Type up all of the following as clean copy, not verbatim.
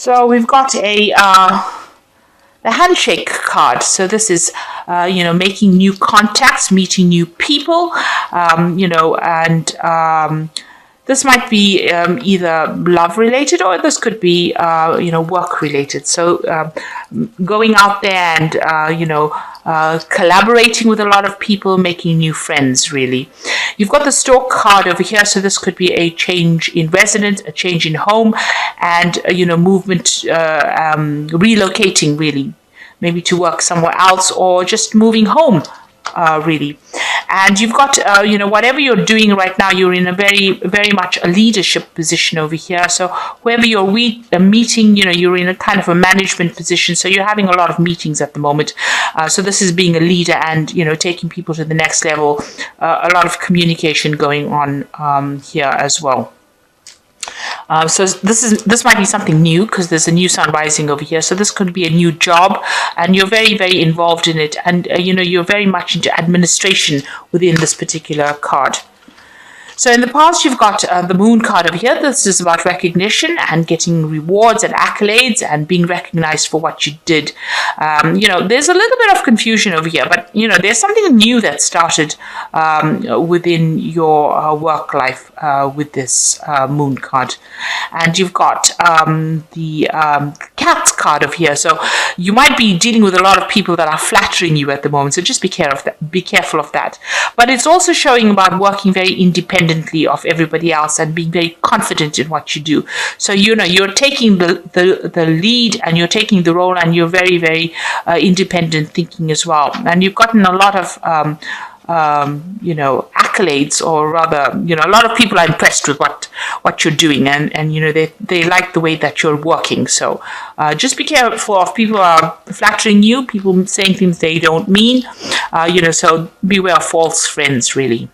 So we've got the handshake card. So this is, making new contacts, meeting new people, this might be either love related, or this could be, work related. So going out there and, collaborating with a lot of people, making new friends, really. You've got the stork card over here. So this could be a change in residence, a change in home, and, movement, relocating, really. Maybe to work somewhere else, or just moving home, really. And you've got, whatever you're doing right now, you're in a very, very much a leadership position over here. So whoever you're meeting, you're in a kind of a management position. So you're having a lot of meetings at the moment. So this is being a leader and, taking people to the next level. A lot of communication going on here as well. So this might be something new, because there's a new sun rising over here. So this could be a new job, and you're very, very involved in it. And, you're very much into administration within this particular card. So in the past, you've got the moon card over here. This is about recognition and getting rewards and accolades and being recognized for what you did. There's a little bit of confusion over here, but, there's something new that started within your work life with this moon card. And you've got the cat card over here. So you might be dealing with a lot of people that are flattering you at the moment. So just be careful of that. But it's also showing about working very independently of everybody else and being very confident in what you do. So you're taking the lead, and you're taking the role, and you're very, very independent thinking as well. And you've gotten a lot of accolades, or rather, a lot of people are impressed with what you're doing, and they like the way that you're working. So just be careful of people who are flattering you, people saying things they don't mean, so beware of false friends, really.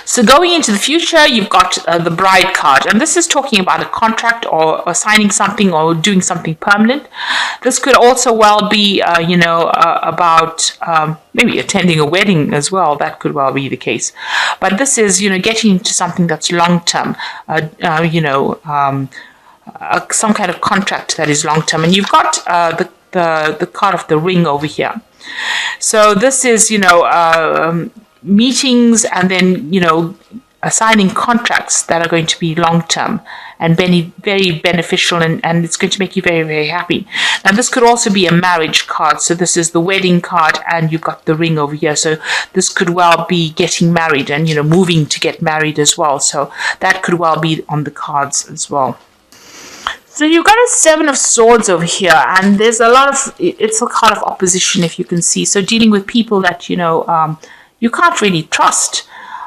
So going into the future, you've got the bride card, and this is talking about a contract, or signing something, or doing something permanent. This could also well be, about maybe attending a wedding as well. That could well be the case. But this is, getting into something that's long-term, some kind of contract that is long-term. And you've got the card of the ring over here. So this is, meetings, and then, assigning contracts that are going to be long-term and very, very beneficial, and it's going to make you very, very happy. Now, this could also be a marriage card. So this is the wedding card, and you've got the ring over here. So this could well be getting married and, moving to get married as well. So that could well be on the cards as well. So you've got a 7 of Swords over here, and there's it's a card of opposition, if you can see. So dealing with people that, you can't really trust.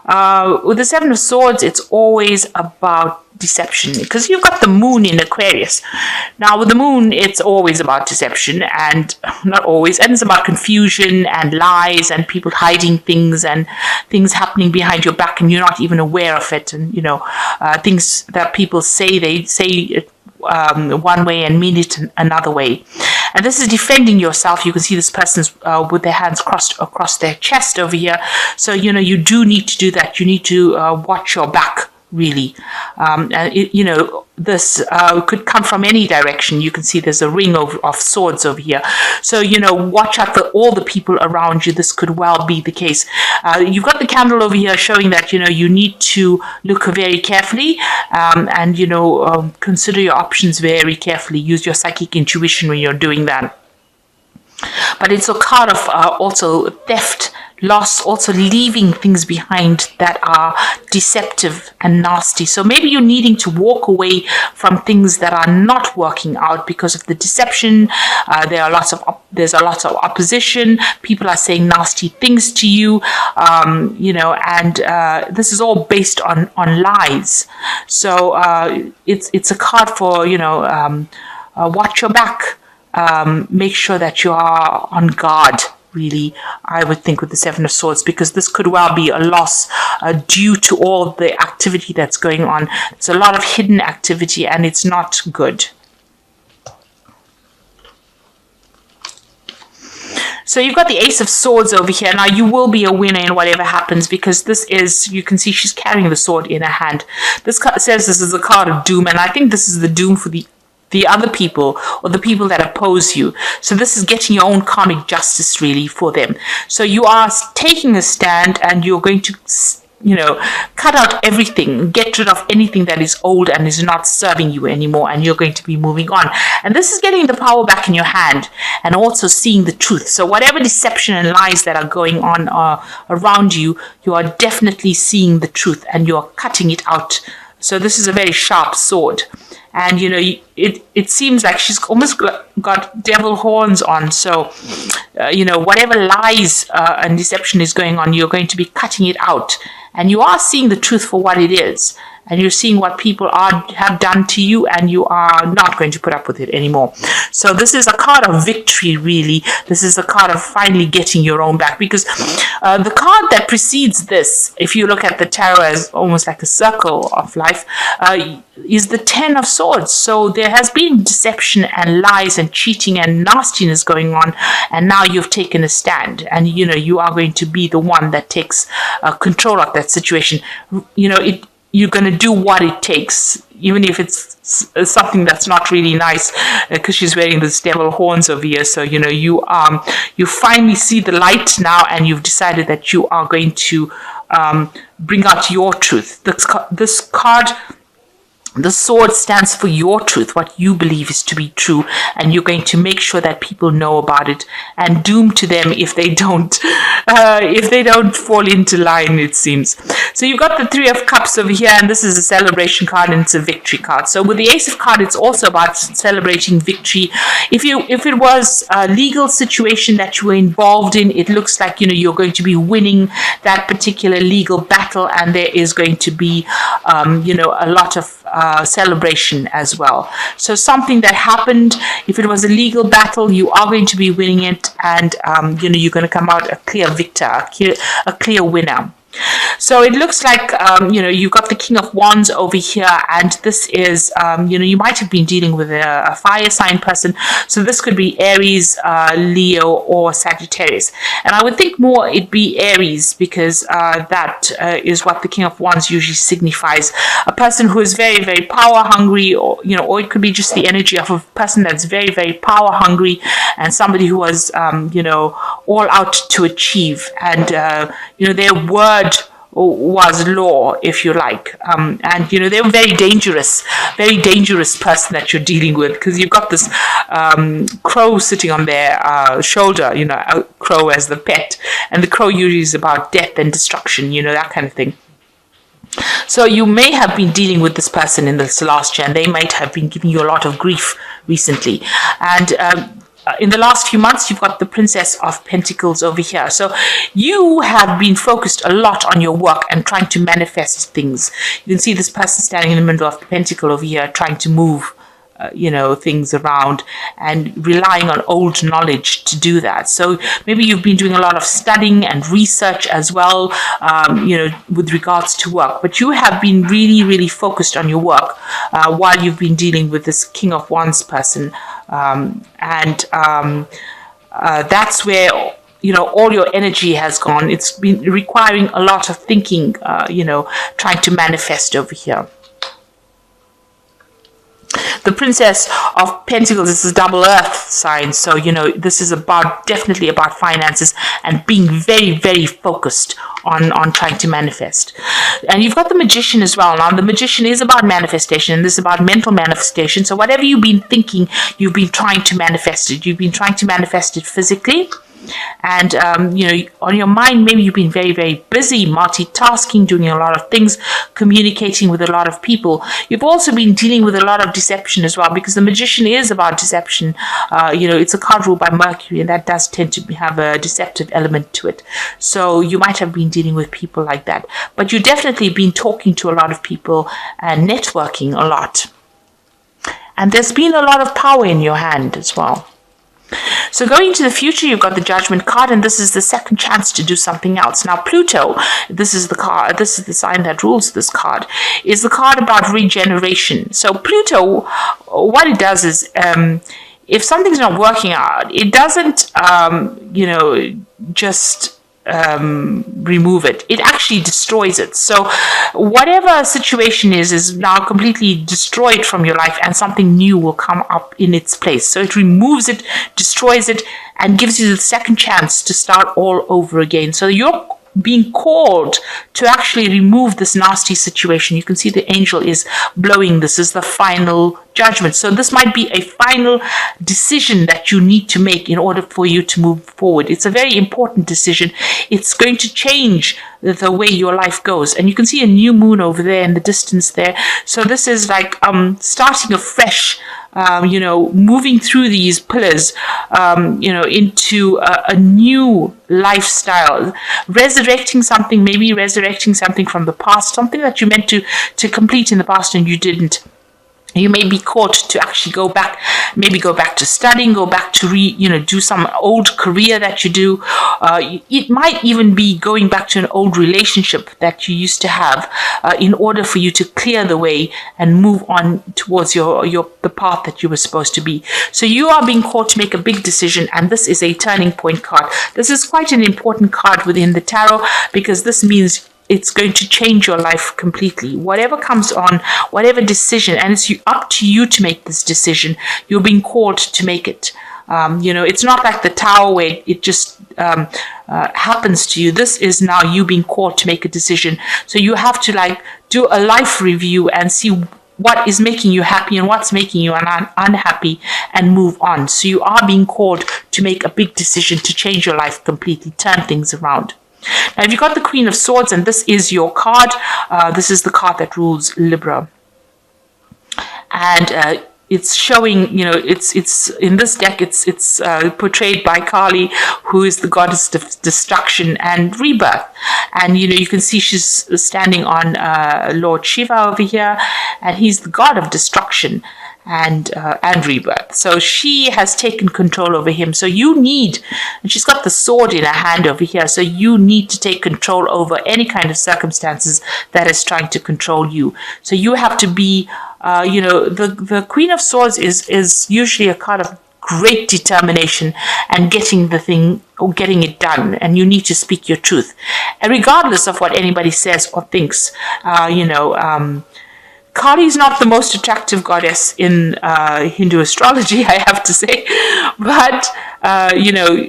With the 7 of Swords, it's always about deception, because you've got the moon in Aquarius. Now, with the moon, it's always about deception, and not always, and it's about confusion and lies and people hiding things and things happening behind your back, and you're not even aware of it. And, things that people say, they say it one way and mean it another way. And this is defending yourself. You can see this person's with their hands crossed across their chest over here. So, you do need to do that. You need to watch your back, really. This could come from any direction. You can see there's a ring of swords over here. So, watch out for all the people around you. This could well be the case. You've got the candle over here showing that, you need to look very carefully, and, consider your options very carefully. Use your psychic intuition when you're doing that. But it's a card of also theft, loss, also leaving things behind that are deceptive and nasty. So maybe you're needing to walk away from things that are not working out because of the deception. There's a lot of opposition. People are saying nasty things to you, and this is all based on lies. So it's a card for, watch your back. Make sure that you are on guard, really, I would think, with the 7 of Swords, because this could well be a loss due to all the activity that's going on. There's a lot of hidden activity, and it's not good. So you've got the Ace of Swords over here. Now, you will be a winner in whatever happens, because this is, you can see she's carrying the sword in her hand. This card says this is a card of doom, and I think this is the doom for the the other people or the people that oppose you. So this is getting your own karmic justice really for them. So you are taking a stand, and you're going to, cut out everything, get rid of anything that is old and is not serving you anymore, and you're going to be moving on. And this is getting the power back in your hand, and also seeing the truth. So whatever deception and lies that are going on around you, you are definitely seeing the truth, and you're cutting it out. So this is a very sharp sword. And, it seems like she's almost got devil horns on. So, whatever lies and deception is going on, you're going to be cutting it out. And you are seeing the truth for what it is. And you're seeing what people have done to you, and you are not going to put up with it anymore. So this is a card of victory, really. This is a card of finally getting your own back. Because the card that precedes this, if you look at the tarot as almost like a circle of life, is the 10 of Swords. So there has been deception and lies and cheating and nastiness going on, and now you've taken a stand, and you are going to be the one that takes control of that situation. You're going to do what it takes, even if it's something that's not really nice, because she's wearing this devil horns over here. So you finally see the light now, and you've decided that you are going to bring out your truth. This card, the sword, stands for your truth, what you believe is to be true, and you're going to make sure that people know about it, and doom to them if they don't fall into line, it seems. So you've got the 3 of Cups over here, and this is a celebration card, and it's a victory card. So with the Ace of Cards, it's also about celebrating victory. If it was a legal situation that you were involved in, it looks like you're going to be winning that particular legal battle, and there is going to be a lot of celebration as well. So something that happened, if it was a legal battle, you are going to be winning it, and you're going to come out a clear victor, a clear winner. So it looks like, you've got the King of Wands over here, and this is, you might have been dealing with a fire sign person. So this could be Aries, Leo, or Sagittarius. And I would think more it'd be Aries, because that is what the King of Wands usually signifies. A person who is very, very power hungry, or it could be just the energy of a person that's very, very power hungry, and somebody who was, all out to achieve. And, their word was law, if you like, and they're a very dangerous person that you're dealing with, because you've got this crow sitting on their shoulder, a crow as the pet, and the crow usually is about death and destruction, that kind of thing. So you may have been dealing with this person in this last year, and they might have been giving you a lot of grief recently. And in the last few months, you've got the Princess of Pentacles over here. So you have been focused a lot on your work and trying to manifest things. You can see this person standing in the middle of the pentacle over here, trying to move things around and relying on old knowledge to do that. So maybe you've been doing a lot of studying and research as well, with regards to work. But you have been really, really focused on your work while you've been dealing with this King of Wands person. That's where all your energy has gone. It's been requiring a lot of thinking, trying to manifest over here. The Princess of Pentacles is a double earth sign. So, this is definitely about finances and being very, very focused on trying to manifest. And you've got the Magician as well. Now, the Magician is about manifestation, and this is about mental manifestation. So whatever you've been thinking, you've been trying to manifest it. You've been trying to manifest it physically. And, on your mind, maybe you've been very, very busy, multitasking, doing a lot of things, communicating with a lot of people. You've also been dealing with a lot of deception as well, because the Magician is about deception. It's a card ruled by Mercury, and that does tend to have a deceptive element to it. So you might have been dealing with people like that. But you've definitely been talking to a lot of people and networking a lot. And there's been a lot of power in your hand as well. So going into the future, you've got the Judgment card, and this is the second chance to do something else. Now, Pluto, this is the sign that rules this card, is the card about regeneration. So Pluto, what it does is, if something's not working out, it doesn't, just remove it. It actually destroys it. So whatever situation is now completely destroyed from your life, and something new will come up in its place. So it removes it, destroys it, and gives you the second chance to start all over again. So you're being called to actually remove this nasty situation. You can see the angel is blowing. This is the final judgment. So this might be a final decision that you need to make in order for you to move forward. It's a very important decision. It's going to change the way your life goes. And you can see a new moon over there in the distance there. So this is like starting afresh. Moving through these pillars, into a new lifestyle, resurrecting something from the past, something that you meant to complete in the past and you didn't. You may be caught to actually go back to studying, go back to do some old career that you do. It might even be going back to an old relationship that you used to have in order for you to clear the way and move on towards the path that you were supposed to be. So you are being called to make a big decision, and this is a turning point card. This is quite an important card within the tarot, because this means it's going to change your life completely. Whatever comes on, whatever decision, and it's up to you to make this decision. You're being called to make it. It's not like the tower where it just happens to you. This is now you being called to make a decision. So you have to do a life review and see what is making you happy and what's making you unhappy, and move on. So you are being called to make a big decision to change your life completely, turn things around. Now, if you've got the Queen of Swords, and this is your card, this is the card that rules Libra. And it's showing, it's in this deck, it's portrayed by Kali, who is the goddess of destruction and rebirth. And, you can see she's standing on Lord Shiva over here, and he's the god of destruction and rebirth. So she has taken control over him. So and she's got the sword in her hand over here. So you need to take control over any kind of circumstances that is trying to control you. So you have to be, the Queen of Swords is usually a card of great determination and getting the thing or getting it done, and you need to speak your truth. And regardless of what anybody says or thinks, Kali is not the most attractive goddess in Hindu astrology, I have to say, but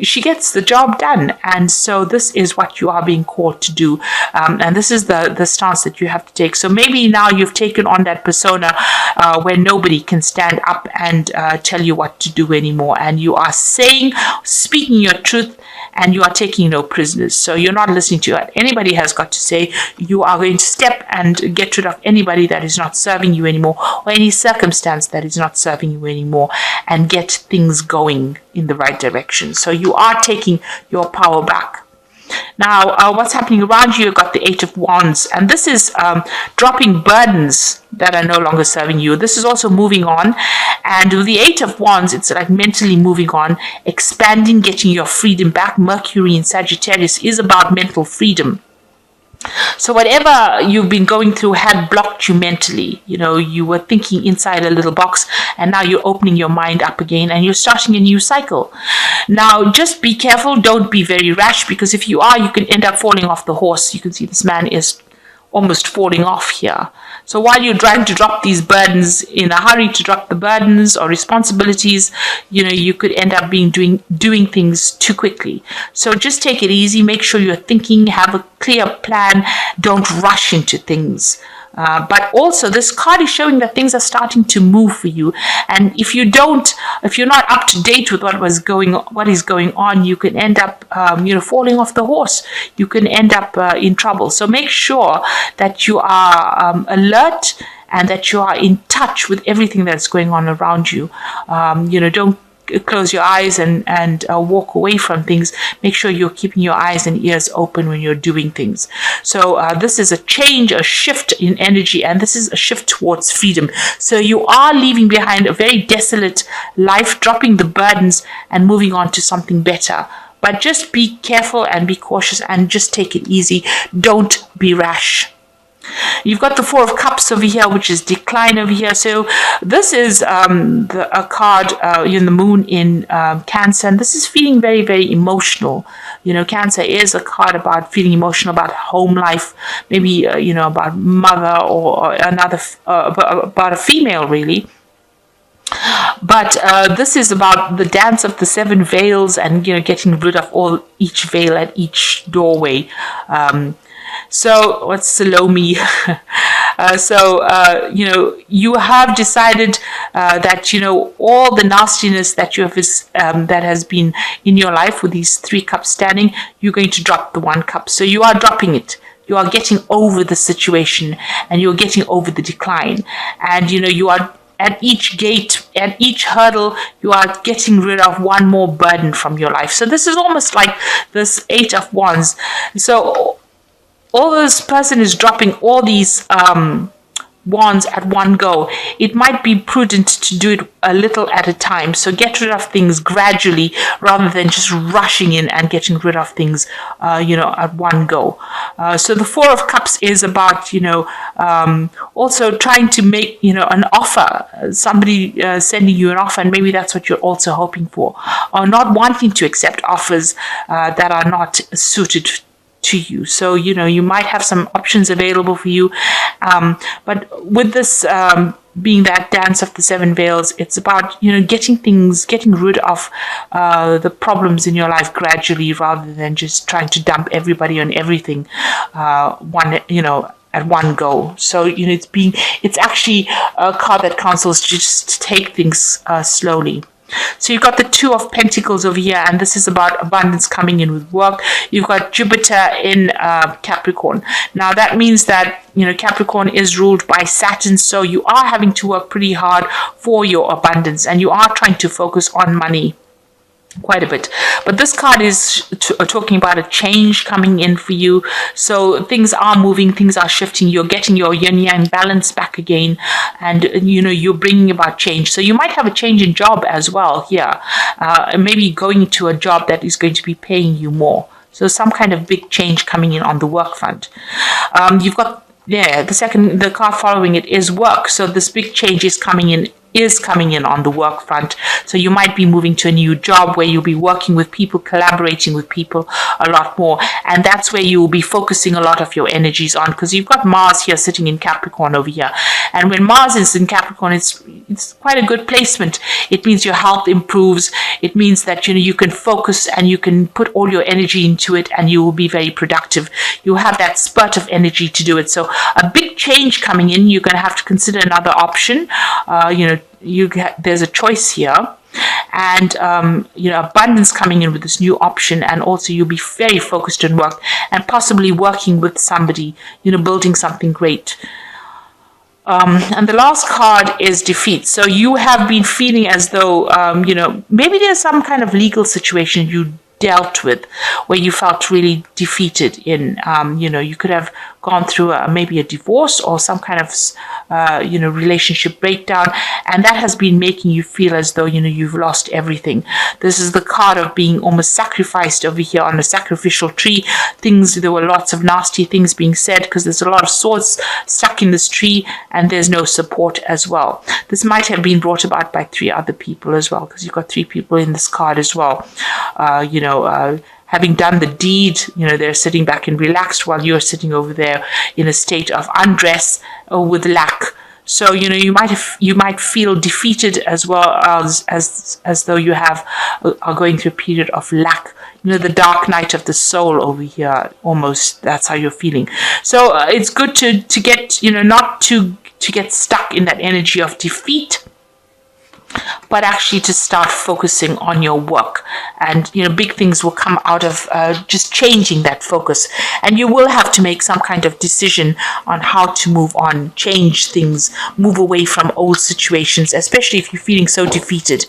she gets the job done, and so this is what you are being called to do, and this is the stance that you have to take. So maybe now you've taken on that persona where nobody can stand up and tell you what to do anymore, and you are speaking your truth, and you are taking no prisoners. So you're not listening to what anybody has got to say. You are going to step and get rid of anybody that is not serving you anymore, or any circumstance that is not serving you anymore, and get things going in the right direction. So you are taking your power back. Now, what's happening around you? You've got the Eight of Wands, and this is dropping burdens that are no longer serving you. This is also moving on, and with the Eight of Wands, it's like mentally moving on, expanding, getting your freedom back. Mercury in Sagittarius is about mental freedom. So whatever you've been going through had blocked you mentally. You were thinking inside a little box, and now you're opening your mind up again, and you're starting a new cycle. Now, just be careful. Don't be very rash, because if you are, you can end up falling off the horse. You can see this man is almost falling off here. So while you're trying to drop these burdens, in a hurry to drop the burdens or responsibilities, you could end up doing things too quickly. So just take it easy. Make sure you're thinking, have a clear plan. Don't rush into things. But also, this card is showing that things are starting to move for you. And if you're not up to date with what is going on, you can end up, falling off the horse. You can end up in trouble. So make sure that you are alert and that you are in touch with everything that's going on around you. Don't close your eyes and walk away from things. Make sure you're keeping your eyes and ears open when you're doing things. So this is a change, a shift in energy, and this is a shift towards freedom. So you are leaving behind a very desolate life, dropping the burdens and moving on to something better. But just be careful and be cautious and just take it easy. Don't be rash. You've got the Four of Cups over here, which is decline over here. So this is a card in the moon in Cancer, and this is feeling very, very emotional. You know, Cancer is a card about feeling emotional, about home life, maybe, you know, about mother or another, about a female, really. But this is about the dance of the seven veils and, you know, getting rid of each veil at each doorway. So what's Salome? You know, you have decided that, you know, all the nastiness that you have that has been in your life with these 3 cups standing, you're going to drop the 1 cup. So you are dropping it. You are getting over the situation, and you're getting over the decline. And, you know, you are at each gate, at each hurdle, you are getting rid of one more burden from your life. So this is almost like this 8 of Wands. So all this person is dropping all these wands at one go. It might be prudent to do it a little at a time. So get rid of things gradually rather than just rushing in and getting rid of things, you know, at one go. So the Four of Cups is about, you know, also trying to make, you know, an offer. Somebody sending you an offer, and maybe that's what you're also hoping for. Or not wanting to accept offers that are not suited to you. So, you know, you might have some options available for you. But with this being that dance of the 7 veils, it's about, you know, getting rid of the problems in your life gradually rather than just trying to dump everybody on everything you know, at one go. So, you know, it's actually a card that counsels just to take things slowly. So you've got the 2 of Pentacles over here, and this is about abundance coming in with work. You've got Jupiter in Capricorn. Now that means that, you know, Capricorn is ruled by Saturn, so you are having to work pretty hard for your abundance, and you are trying to focus on money quite a bit. But this card is talking about a change coming in for you. So things are moving, things are shifting. You're getting your yin yang balance back again, and, you know, you're bringing about change. So you might have a change in job as well here. Maybe going to a job that is going to be paying you more. So some kind of big change coming in on the work front. You've got, yeah, the card following it is work. So this big change is coming in on the work front. So you might be moving to a new job where you'll be working with people, collaborating with people a lot more, and that's where you will be focusing a lot of your energies on, because you've got Mars here sitting in Capricorn over here. And when Mars is in Capricorn, it's quite a good placement. It means your health improves. It means that, you know, you can focus and you can put all your energy into it, and you will be very productive. You have that spurt of energy to do it. So a big change coming in, you're going to have to consider another option. You know, there's a choice here, and you know, abundance coming in with this new option, and also you'll be very focused on work and possibly working with somebody, you know, building something great. And the last card is defeat. So you have been feeling as though, you know, maybe there's some kind of legal situation you dealt with where you felt really defeated in. You know, you could have gone through maybe a divorce or some kind of you know, relationship breakdown, and that has been making you feel as though, you know, you've lost everything. This is the card of being almost sacrificed over here on a sacrificial tree. There were lots of nasty things being said because there's a lot of swords stuck in this tree, and there's no support as well. This might have been brought about by 3 other people as well, because you've got 3 people in this card as well. You know, having done the deed, you know, they're sitting back and relaxed while you're sitting over there in a state of undress or with lack. So, you know, you might feel defeated as well as though you are going through a period of lack. You know, the dark night of the soul over here, almost, that's how you're feeling. So it's good to get, you know, not to get stuck in that energy of defeat, but actually to start focusing on your work. And, you know, big things will come out of just changing that focus. And you will have to make some kind of decision on how to move on, change things, move away from old situations, especially if you're feeling so defeated.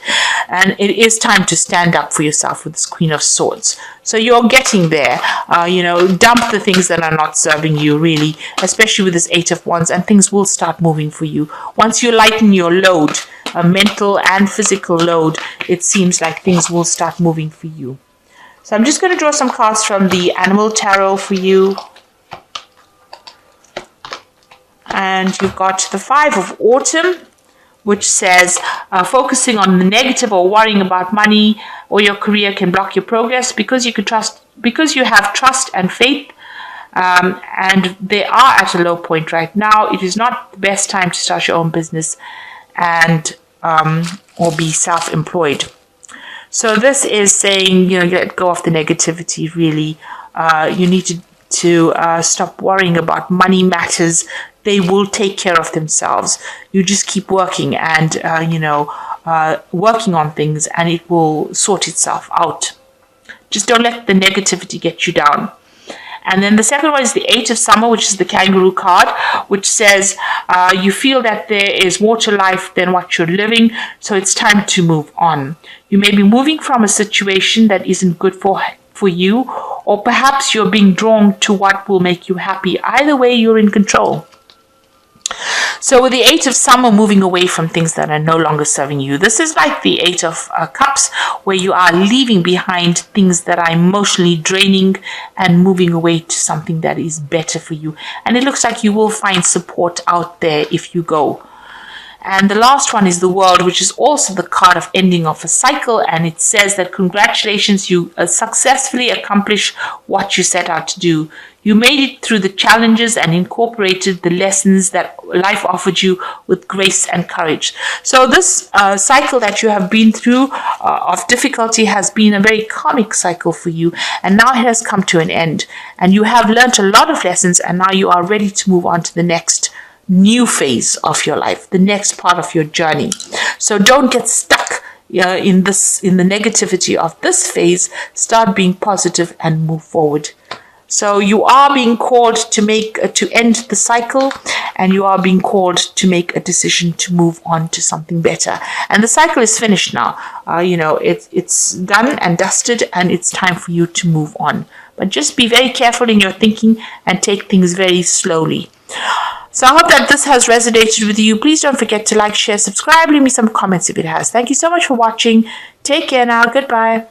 And it is time to stand up for yourself with this Queen of Swords. So you're getting there. You know, dump the things that are not serving you, really, especially with this 8 of Wands, and things will start moving for you. Once you lighten your load, a mental and physical load, it seems like things will start moving for you. So I'm just going to draw some cards from the Animal Tarot for you. And you've got the 5 of Autumn, which says focusing on the negative or worrying about money or your career can block your progress because you have trust and faith, and they are at a low point right now. It is not the best time to start your own business and or be self-employed. So this is saying, let go of the negativity. Really, you need to stop worrying about money matters. They will take care of themselves. You just keep working and, working on things, and it will sort itself out. Just don't let the negativity get you down. And then the second one is the 8 of Summer, which is the kangaroo card, which says you feel that there is more to life than what you're living, so it's time to move on. You may be moving from a situation that isn't good for you, or perhaps you're being drawn to what will make you happy. Either way, you're in control. So with the 8 of Summer, moving away from things that are no longer serving you. This is like the 8 of Cups, where you are leaving behind things that are emotionally draining and moving away to something that is better for you. And it looks like you will find support out there if you go. And the last one is the World, which is also the card of ending of a cycle. And it says that congratulations, you successfully accomplished what you set out to do. You made it through the challenges and incorporated the lessons that life offered you with grace and courage. So this cycle that you have been through of difficulty has been a very karmic cycle for you. And now it has come to an end. And you have learned a lot of lessons, and now you are ready to move on to the next new phase of your life, the next part of your journey. So don't get stuck in the negativity of this phase. Start being positive and move forward. So you are being called to end the cycle, and you are being called to make a decision to move on to something better. And the cycle is finished now. It's done and dusted, and it's time for you to move on. But just be very careful in your thinking and take things very slowly. So I hope that this has resonated with you. Please don't forget to like, share, subscribe, leave me some comments if it has. Thank you so much for watching. Take care now. Goodbye.